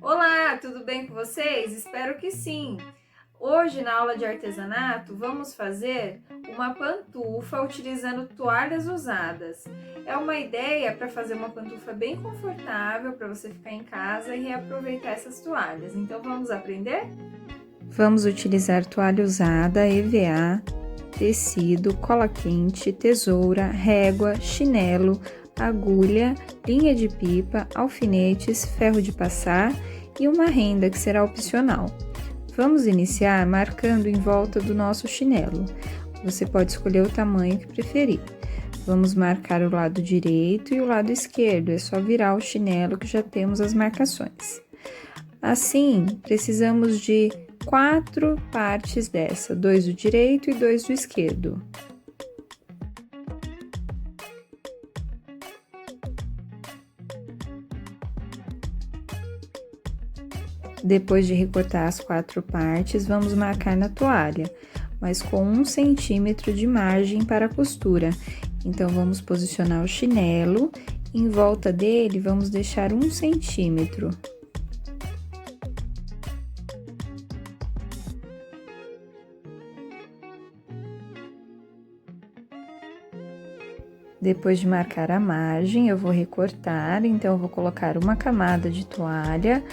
Olá, tudo bem com vocês? Espero que sim! Hoje, na aula de artesanato, vamos fazer uma pantufa utilizando toalhas usadas. É uma ideia para fazer uma pantufa bem confortável para você ficar em casa e reaproveitar essas toalhas. Então, vamos aprender? Vamos utilizar toalha usada, EVA, tecido, cola quente, tesoura, régua, chinelo, agulha, linha de pipa, alfinetes, ferro de passar e uma renda que será opcional. Vamos iniciar marcando em volta do nosso chinelo. Você pode escolher o tamanho que preferir. Vamos marcar o lado direito e o lado esquerdo, é só virar o chinelo que já temos as marcações. Assim, precisamos de 4 partes dessa, 2 do direito e 2 do esquerdo. Depois de recortar as 4 partes, vamos marcar na toalha, mas com 1 centímetro de margem para a costura. Então, vamos posicionar o chinelo, em volta dele vamos deixar 1 centímetro. Depois de marcar a margem, eu vou recortar, então eu vou colocar uma camada de toalha,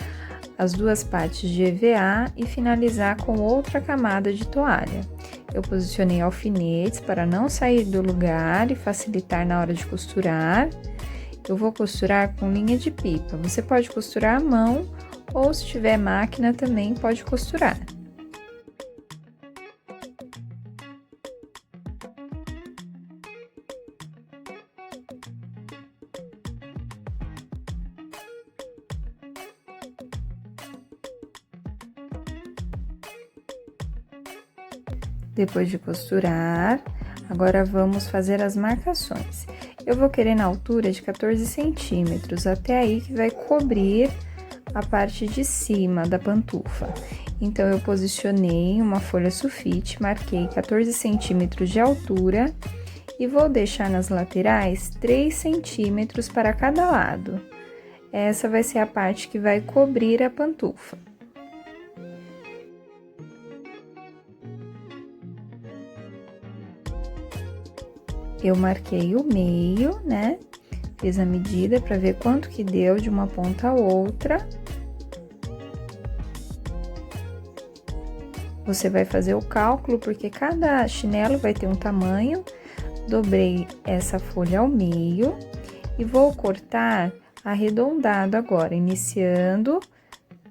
as 2 partes de EVA e finalizar com outra camada de toalha. Eu posicionei alfinetes para não sair do lugar e facilitar na hora de costurar. Eu vou costurar com linha de pipa. Você pode costurar à mão ou, se tiver máquina, também pode costurar. Depois de costurar, agora vamos fazer as marcações. Eu vou querer na altura de 14 centímetros, até aí que vai cobrir a parte de cima da pantufa. Então, eu posicionei uma folha sulfite, marquei 14 centímetros de altura e vou deixar nas laterais 3 centímetros para cada lado. Essa vai ser a parte que vai cobrir a pantufa. Eu marquei o meio, né? Fiz a medida para ver quanto que deu de uma ponta a outra. Você vai fazer o cálculo, porque cada chinelo vai ter um tamanho. Dobrei essa folha ao meio e vou cortar arredondado agora, iniciando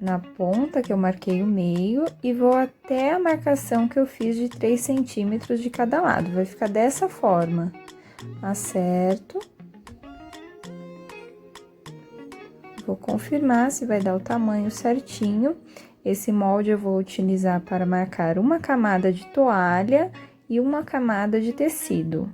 na ponta que eu marquei o meio e vou até a marcação que eu fiz de 3 centímetros de cada lado. Vai ficar dessa forma. Acerto. Vou confirmar se vai dar o tamanho certinho. Esse molde eu vou utilizar para marcar uma camada de toalha e uma camada de tecido.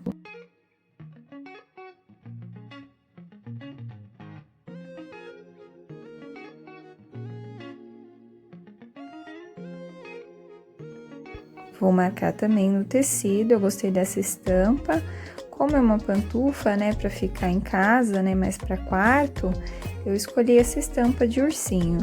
Vou marcar também no tecido, eu gostei dessa estampa. Como é uma pantufa, né, para ficar em casa, né, mais para quarto, eu escolhi essa estampa de ursinho.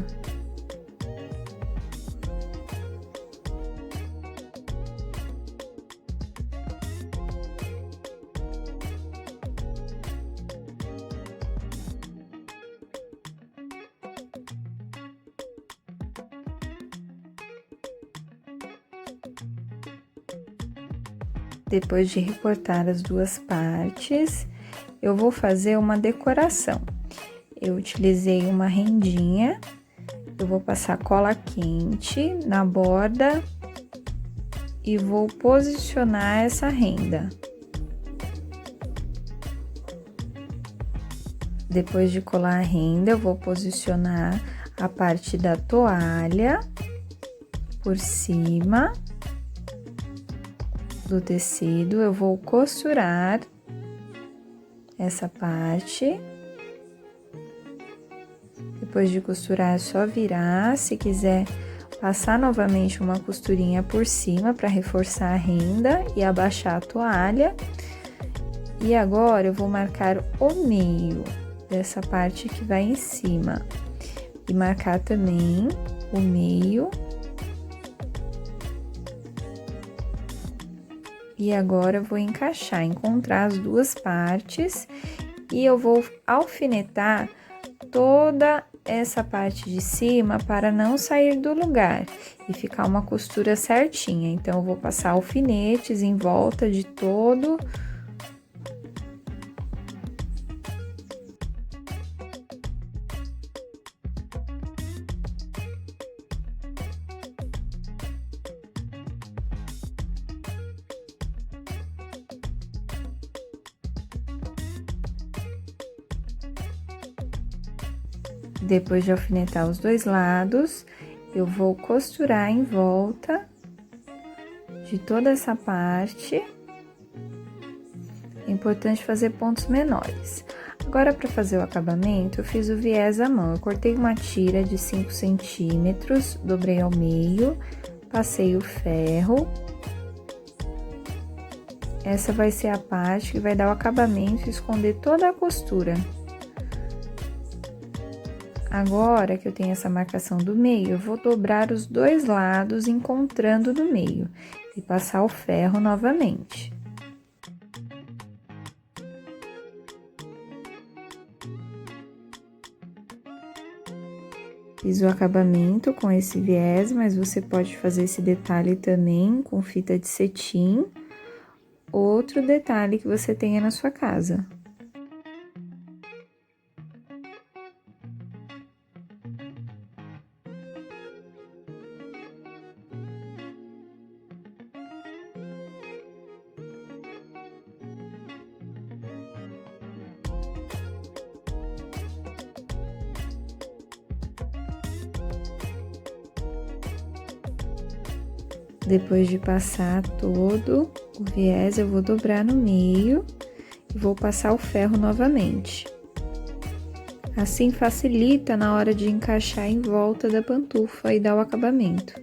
Depois de recortar as 2 partes, eu vou fazer uma decoração. Eu utilizei uma rendinha, eu vou passar cola quente na borda e vou posicionar essa renda. Depois de colar a renda, eu vou posicionar a parte da toalha por cima do tecido. Eu vou costurar essa parte. Depois de costurar, é só virar. Se quiser passar novamente uma costurinha por cima para reforçar a renda e abaixar a toalha. E agora, eu vou marcar o meio dessa parte que vai em cima. e marcar também o meio. E agora eu vou encontrar as duas partes e eu vou alfinetar toda essa parte de cima para não sair do lugar e ficar uma costura certinha. Então, eu vou passar alfinetes em volta de todo. Depois de alfinetar os dois lados, eu vou costurar em volta de toda essa parte. É importante fazer pontos menores. Agora, para fazer o acabamento, eu fiz o viés à mão. Eu cortei uma tira de 5 centímetros, dobrei ao meio, passei o ferro. Essa vai ser a parte que vai dar o acabamento e esconder toda a costura. Agora que eu tenho essa marcação do meio, eu vou dobrar os dois lados, encontrando no meio, e passar o ferro novamente. Fiz o acabamento com esse viés, mas você pode fazer esse detalhe também com fita de cetim, outro detalhe que você tenha na sua casa. Depois de passar todo o viés, eu vou dobrar no meio e vou passar o ferro novamente. Assim facilita na hora de encaixar em volta da pantufa e dar o acabamento.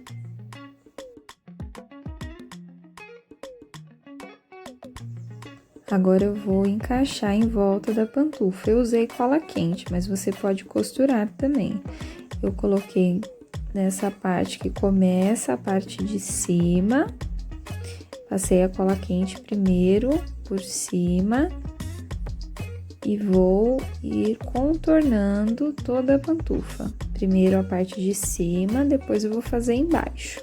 Agora eu vou encaixar em volta da pantufa. Eu usei cola quente, mas você pode costurar também. Eu coloquei nessa parte que começa a parte de cima, passei a cola quente primeiro por cima e vou ir contornando toda a pantufa. Primeiro a parte de cima, depois eu vou fazer embaixo.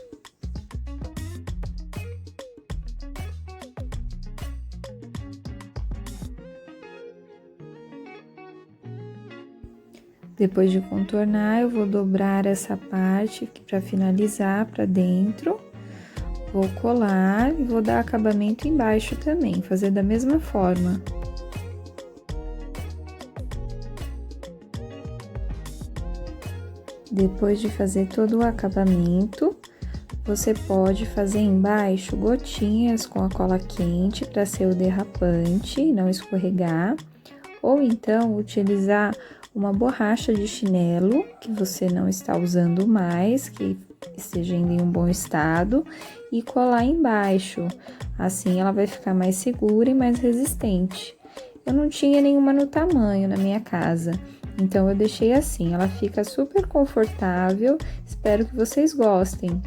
Depois de contornar, eu vou dobrar essa parte para finalizar para dentro. Vou colar e vou dar acabamento embaixo também, fazer da mesma forma. Depois de fazer todo o acabamento, você pode fazer embaixo gotinhas com a cola quente para ser o derrapante e não escorregar, ou então utilizar uma borracha de chinelo que você não está usando mais, que esteja ainda em um bom estado, e colar embaixo. Assim ela vai ficar mais segura e mais resistente. Eu não tinha nenhuma no tamanho na minha casa, então eu deixei assim. Ela fica super confortável, espero que vocês gostem.